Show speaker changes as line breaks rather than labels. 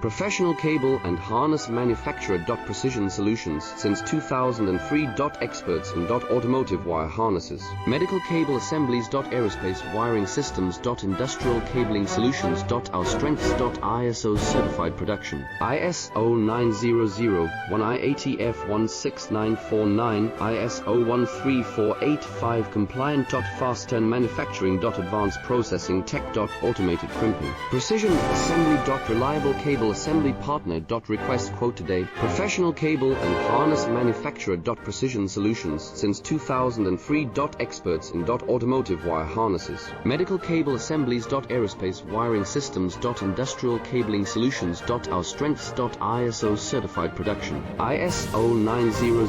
Professional cable and harness manufacturer. Precision Solutions since 2003. Experts in automotive wire harnesses. Medical cable assemblies. Aerospace wiring systems. Industrial cabling solutions. Our strengths. ISO certified production. ISO 9001 IATF 16949 ISO 13485 compliant. Fast turn manufacturing. Advanced processing tech. Automated crimping. Precision assembly. Reliable cable assembly partner. Request quote today. Professional cable and harness manufacturer. Precision Solutions since 2003. Experts in automotive wire harnesses. Medical cable assemblies. Aerospace wiring systems. Industrial cabling solutions. Our strengths. ISO certified production. ISO 900